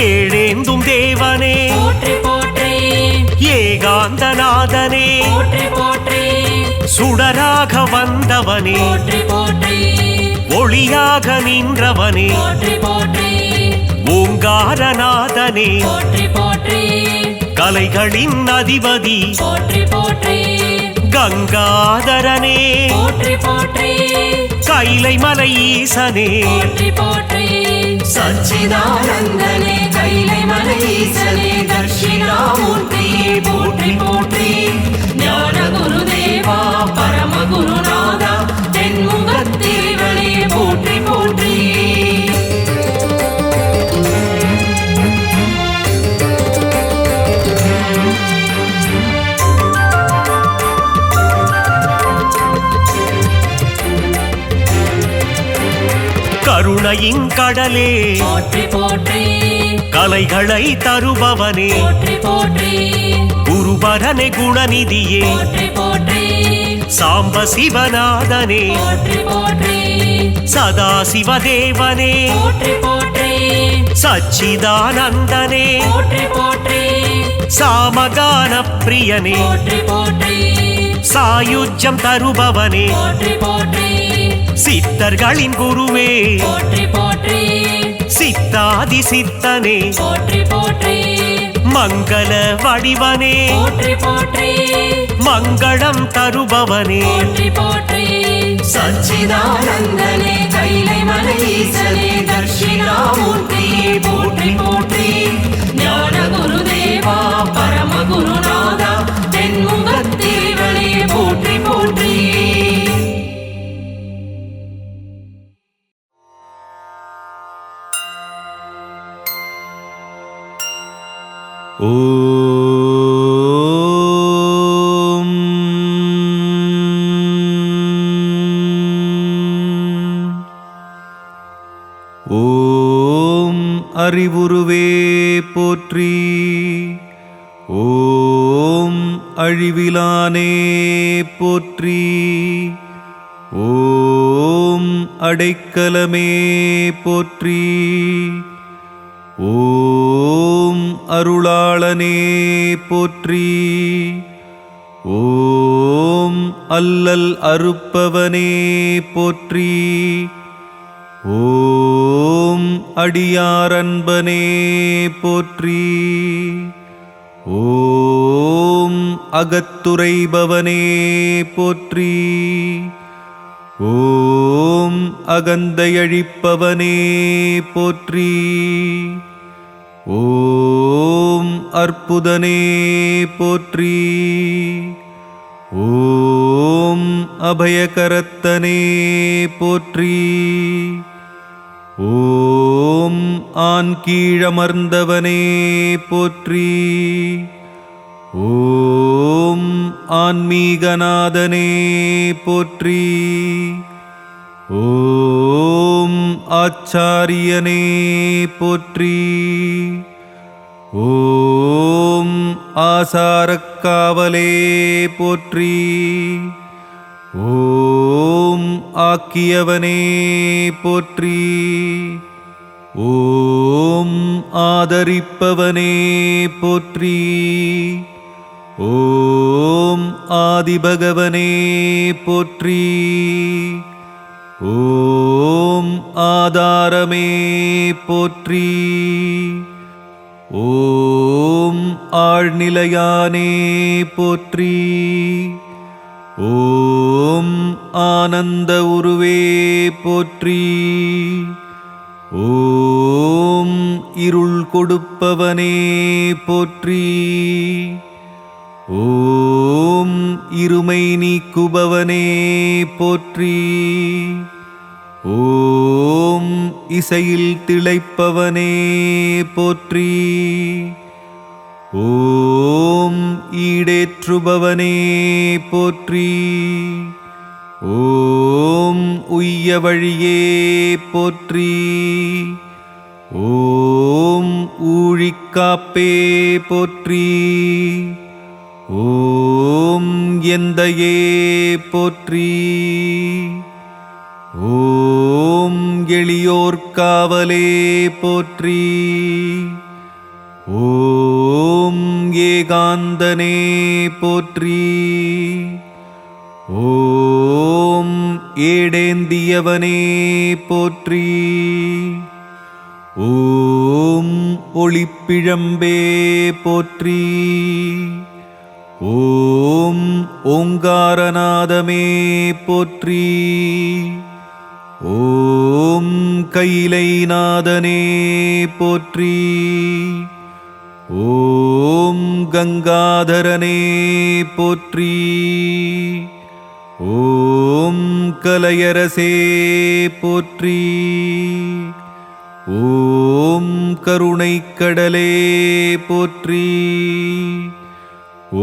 ஏழேந்தும் தேவனே போற்றி போற்றி ஏகாந்தநாதனே போற்றி போற்றி சுடராக வந்தவனே போற்றி போற்றி ஒளியாக நின்றவனே போற்றி போற்றி ஓங்காரநாதனே போற்றி போற்றி கலைகளின் அதிபதி போற்றி போற்றி கங்காதரனே போற்றி போற்றி கைலை மலை ஈசனே போற்றி போற்றி சச்சிதானந்தனே கைலை மலை ஈசனே தட்சிணாமூர்த்தியே போற்றி போற்றி ஞான குருதேவா பரம குருநாதா தென்முகத்திரிவனே போற்றி போற்றி கருணையின் கடலே போற்றி போற்றி கலைகளை தருபவனே போற்றி போற்றி குருபரனே குணநிதியே போற்றி போற்றி சாம்ப சிவநாதனே போற்றி போற்றி சதா சிவதேவனே போற்றி போற்றி சச்சிதானந்தனே போற்றி போற்றி சாமகான பிரியனே போற்றி போற்றி சாயுஜ்யம் தருபவனே போற்றி போற்றி சித்தர்களின் குருவே போற்றி போற்றி சித்தாதி சித்தனே போற்றி போற்றி மங்கள வடிவனே போற்றி போற்றி மங்களம் தருபவனே போற்றி போற்றி சச்சிதானந்தனே கைலை மலை ஈசனே தட்சிணாமூர்த்தியே போற்றி போற்றி ஞான குருதேவா பரம குருநாதா தென்முகத்தேவனே போற்றி போற்றி ஓம் ஓம் அறிவுருவே போற்றி. ஓம் அழிவிலானே போற்றி. ஓம் அடைக்கலமே போற்றி. ஓம் அருளாளனே போற்றி. ஓம் அல்லல் அறுப்பவனே போற்றி. ஓம் அடியாரன்பனே போற்றி. ஓம் அகத்துரைபவனே போற்றி. ஓம் அகந்தையழிப்பவனே போற்றி. ஓம் அற்புதனே போற்றி. ஓம் அபயகரத்தனே போற்றி. ஓம் ஆண் கீழமர்ந்தவனே போற்றி. ஓம் ஆன்மீகநாதனே போற்றி. ஓம் ஆச்சாரியனே போற்றி. ஓம் ஆசாரக்காவலே போற்றி. ஓம் ஆக்கியவனே போற்றி. ஓம் ஆதரிப்பவனே போற்றி. ஓம் ஆதிபகவனே போற்றி. ஓம் ஆதாரமே போற்றி. ஓம் ஆழ்நிலையானே போற்றி. ஓம் ஆனந்த உருவே போற்றி. ஓம் இருள் கொடுப்பவனே போற்றி. ஓம் இருமை நீக்குபவனே போற்றி. ஓம் இசையில் திளைப்பவனே போற்றி. ஓம் ஈடேற்றுபவனே போற்றி. ஓம் உய்ய வழியே போற்றி. ஓம் ஊழிக்காப்பே போற்றி. ஓம் எந்தையே போற்றி. ஓம் எளியோர்காவலே போற்றி. ஓம் ஏகாந்தனே போற்றி. ஓம் ஏடேந்தியவனே போற்றி. ஓம் ஒளிப்பிழம்பே போற்றி. ஓம் ஓங்காரநாதமே போற்றி. ஓம் கைலைநாதனே போற்றி. ஓம் கங்காதரனே போற்றி. ஓம் கலையரசே போற்றி. ஓம் கருணைக்கடலே போற்றி.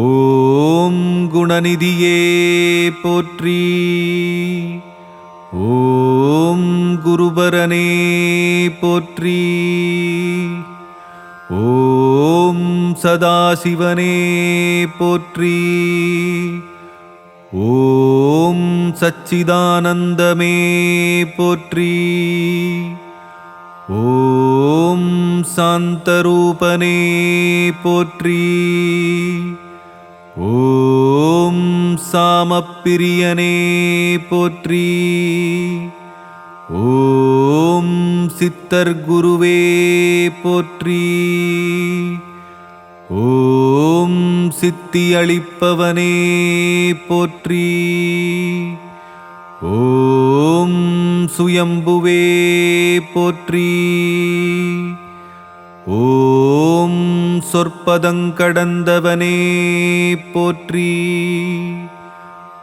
ஓம் குணநிதியே போற்றி. ஓம் குருபரனே போற்றி. ஓம் சதாசிவனே போற்றி. ஓம் சச்சிதானந்தமே போற்றி. ஓம் சாந்தரூபனே போற்றி. ஓம் சாமப்பிரியனே போற்றி. ஓம் சித்தர் குருவே போற்றி. ஓம் சித்தி அளிப்பவனே போற்றி. ஓம் சுயம்புவே போற்றி. ஓம் சொற்பதங்கடந்தவனே போற்றி.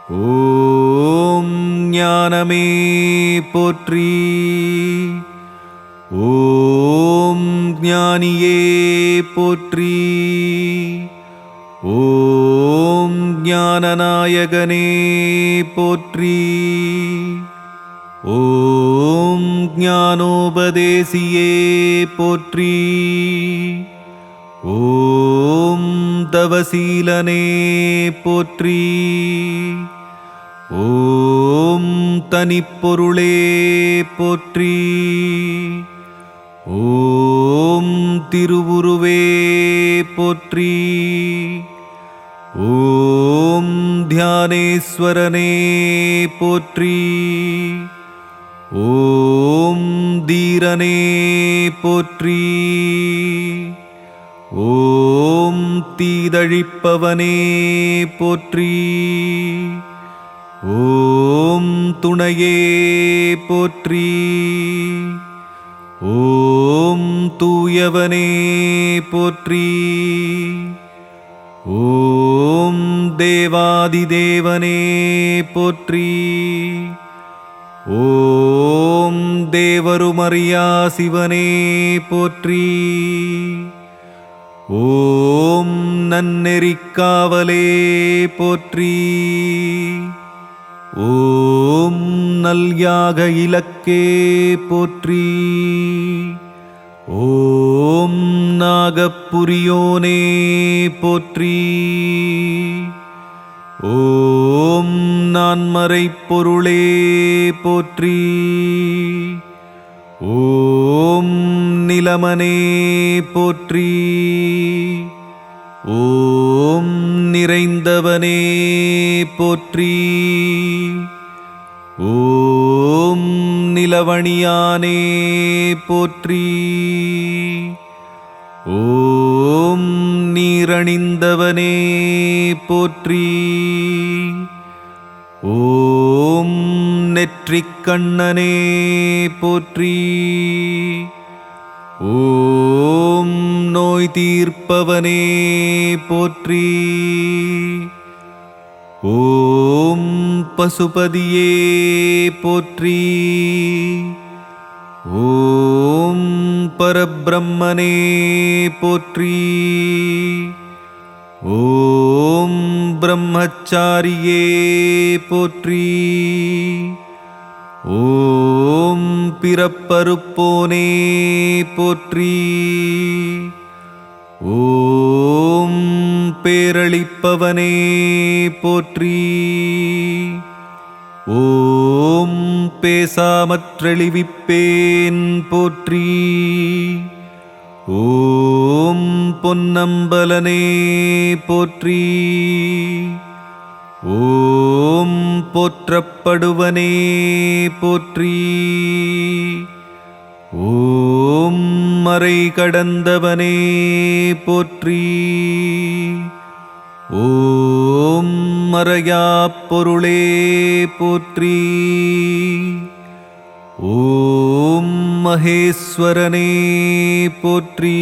ஓம் ஞானமே போற்றி. ஓம் ஞானியே போற்றி. ஓம் ஞானநாயகனே போற்றி. ஓம் ஞானோபதேசியே போற்றி. ஓம் தவசீலனே போற்றி. ஓம் தனிப்பொருளே போற்றி. ஓம் திருவுருவே போற்றி. ஓம் தியானேஸ்வரனே போற்றி. ஓம் தீரனே போற்றி. ஓம் தீதழிப்பவனே போற்றி. ஓம் துணையே போற்றி. ஓம் தூயவனே போற்றி. ஓம் தேவாதிதேவனே போற்றி. ஓம் தேவருமறியா சிவனே போற்றி. ஓம் நன்னெறிக்காவலே போற்றி. ஓம் நல்யாக இலக்கே போற்றி. ஓம் நாகப்புரியோனே போற்றி. ஓம் நான்மறைப் பொருளே போற்றி. ஓம் நிலமனே போற்றி. ஓம் நிறைந்தவனே போற்றி. ஓம் நிலவணியானே போற்றி. ஓம் நீரணிந்தவனே போற்றி. ஓம் நெற்றிக்கண்ணனே போற்றி. ஓம் நோய் தீர்ப்பவனே போற்றி. ஓம் பசுபதியே போற்றி. ஓம் பரபிரம்மனே போற்றி. ஓம் பிரம்மச்சாரியே போற்றி. ஓம் பிறப்பறுப்போனே போற்றி. ஓம் பேரளிப்பவனே போற்றி. ஓம் பேசாமற்றெளிவிப்பேன் போற்றி. ஓம் பொன்னம்பலனே போற்றி. ஓம் போற்றப்படுவனே போற்றி. ஓம் மறை கடந்தவனே போற்றி. ஓம் மறையாப் பொருளே போற்றி. ஓம் மகேஸ்வரனே போற்றி.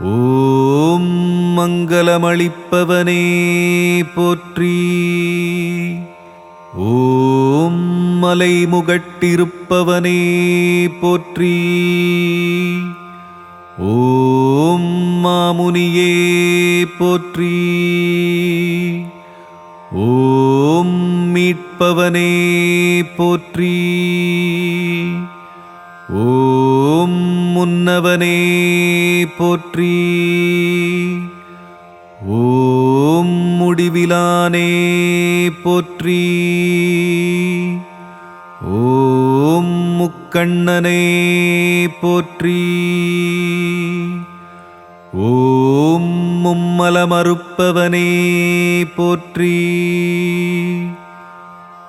ஓம் மங்களமளிப்பவனே போற்றி. ஓம் மலைமுகட்டிருப்பவனே போற்றி. ஓம் மாமுனியே போற்றி. ஓம் மீட்பவனே போற்றி. ஓம் முன்னவனே போற்றி. ஓம் முடிவிலானே போற்றி. ஓம் முக்கண்ணனே போற்றி. ஓம் மும்ம மலமறுப்பவனே போற்றி.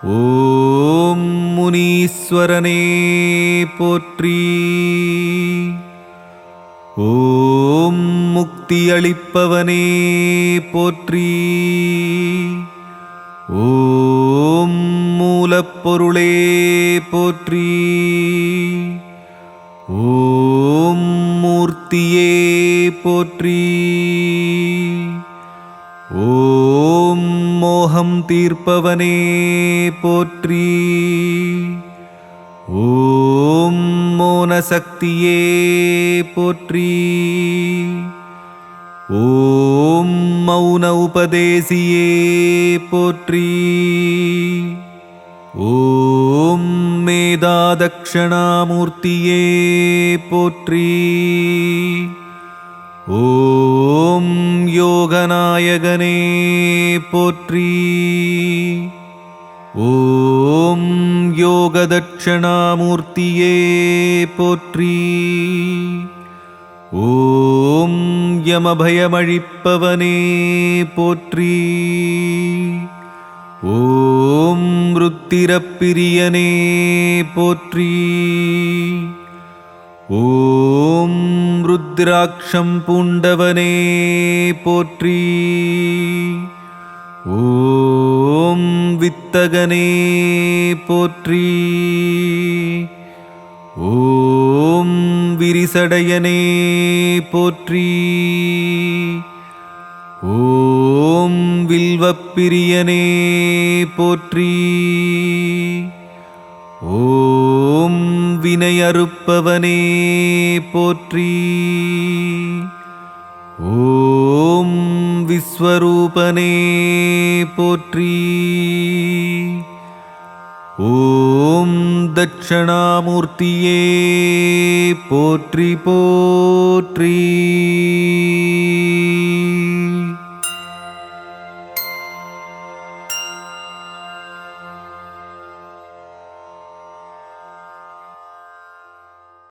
ஓம் முனீஸ்வரனே போற்றி. ஓம் முக்தி அளிப்பவனே போற்றி. ஓம் மூலப்பொருளே போற்றி. ஓம் மூர்த்தியே போற்றி. ஓம் மோகம் தீர்ப்பவனே போற்றி. ஓம் மோனசக்தியே போற்றி. ஓம் மௌன உபதேசியே போற்றி. ஓம் மேதாதக்ஷணாமூர்த்தியே போற்றி. ஓம் யோகநாயகனே போற்றி. ஓம் யோகதட்சணாமூர்த்தியே போற்றி. ஓம் யமபயமழிப்பவனே போற்றி. ஓம் ருத்திரப்பிரியனே போற்றி. ஓம் ருத்ராட்சம் பூண்டவனே போற்றி. ஓம் வித்தகனே போற்றி. ஓம் விரிசடையனே போற்றி. ஓம் வில்வப்பிரியனே போற்றி. ஓம் வினையறுப்பவனே போற்றி. ஓம் விஸ்வரூபனே போற்றி. ஓம் தட்சணாமூர்த்தியே போற்றி போற்றி.